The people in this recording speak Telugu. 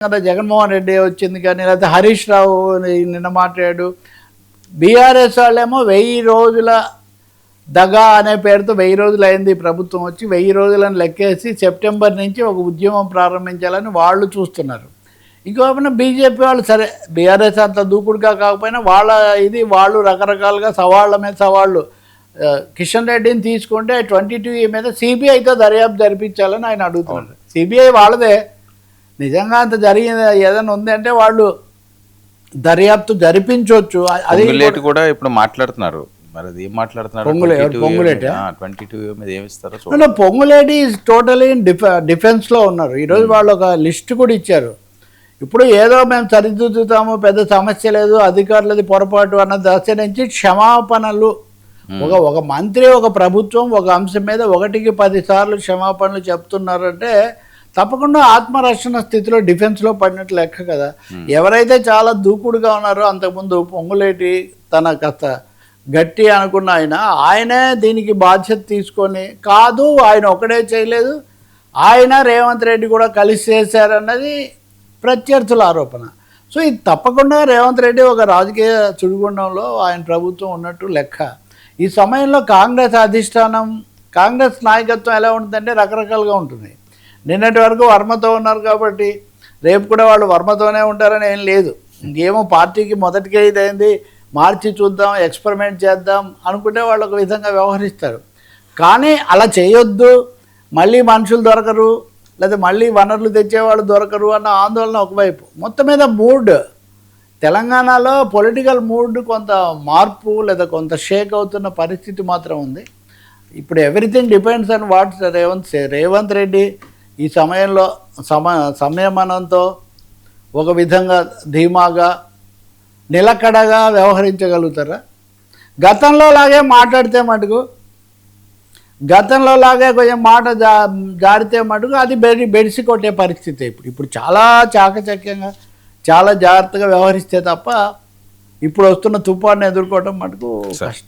కదా జగన్మోహన్ రెడ్డి వచ్చింది కానీ లేకపోతే హరీష్ రావు నిన్న మాట్లాడాడు. బీఆర్ఎస్ వాళ్ళేమో 1000 రోజుల దగా అనే పేరుతో 1000 రోజులు అయింది ప్రభుత్వం వచ్చి, 1000 రోజులను లెక్కేసి సెప్టెంబర్ నుంచి ఒక ఉద్యమం ప్రారంభించాలని వాళ్ళు చూస్తున్నారు. ఇంకోమైనా బీజేపీ వాళ్ళు సరే బీఆర్ఎస్ అంత దూకుడుగా కాకపోయినా వాళ్ళు రకరకాలుగా సవాళ్ళ మీద సవాళ్ళు. కిషన్ రెడ్డిని తీసుకుంటే 22A మీద సిబిఐతో దర్యాప్తు జరిపించాలని ఆయన అడుగుతున్నారు. సిబిఐ వాళ్ళదే, నిజంగా అంత జరిగింది ఏదైనా ఉంది అంటే వాళ్ళు దర్యాప్తు జరిపించవచ్చు. అది కూడా ఇప్పుడు మాట్లాడుతున్నారు. మరి అది ఏం మాట్లాడుతున్నారు? పొంగులేటి టోటలీ డిఫెన్స్లో ఉన్నారు. ఈరోజు వాళ్ళు ఒక లిస్ట్ కూడా ఇచ్చారు. ఇప్పుడు ఏదో మేము సరిదిద్దుతాము, పెద్ద సమస్య లేదు, అధికారులది పొరపాటు అన్న దశ నుంచి క్షమాపణలు, ఒక మంత్రి ఒక ప్రభుత్వం ఒక అంశం మీద 1కి 10 సార్లు క్షమాపణలు చెప్తున్నారంటే తప్పకుండా ఆత్మరక్షణ స్థితిలో డిఫెన్స్లో పడినట్లు లెక్క కదా. ఎవరైతే చాలా దూకుడుగా ఉన్నారో అంతకుముందు పొంగులేటి తన కాస్త గట్టి అనుకున్న ఆయనే దీనికి బాధ్యత తీసుకొని, కాదు ఆయన ఒకడే చేయలేదు, ఆయన రేవంత్ రెడ్డి కూడా కలిసి చేశారన్నది ప్రత్యర్థుల ఆరోపణ. సో ఇది తప్పకుండా రేవంత్ రెడ్డి ఒక రాజకీయ చుడిగుండంలో ఆయన ప్రభుత్వం ఉన్నట్టు లెక్క. ఈ సమయంలో కాంగ్రెస్ అధిష్టానం, కాంగ్రెస్ నాయకత్వం ఎలా ఉంటుందంటే రకరకాలుగా ఉంటుంది. నిన్నటి వరకు వర్మతో ఉన్నారు కాబట్టి రేపు కూడా వాళ్ళు వర్మతోనే ఉంటారని ఏం లేదు. ఇంకేమో పార్టీకి మొదటికే ఇదైంది, మార్చి చూద్దాం, ఎక్స్పెరిమెంట్ చేద్దాం అనుకుంటే వాళ్ళు ఒక విధంగా వ్యవహరిస్తారు. కానీ అలా చేయొద్దు, మళ్ళీ మనుషులు దొరకరు లేదా మళ్ళీ వనరులు తెచ్చేవాళ్ళు దొరకరు అన్న ఆందోళన ఒకవైపు. మొత్తం మీద తెలంగాణలో పొలిటికల్ మూడ్ కొంత మార్పు లేదా కొంత షేక్ అవుతున్న పరిస్థితి మాత్రం ఉంది. ఇప్పుడు everything depends on what Revanth Reddy ఈ సమయంలో సంయమనంతో ఒక విధంగా ధీమాగా నిలకడగా వ్యవహరించగలుగుతారా? గతంలో లాగే మాట్లాడితే మటుకు, గతంలో లాగే కొంచెం మాట జారితే మటుకు అది బెడిసి కొట్టే పరిస్థితి. ఇప్పుడు చాలా చాకచక్యంగా చాలా జాగ్రత్తగా వ్యవహరిస్తే తప్ప ఇప్పుడు వస్తున్న తుఫాన్ని ఎదుర్కోవడం మటుకు కష్టం.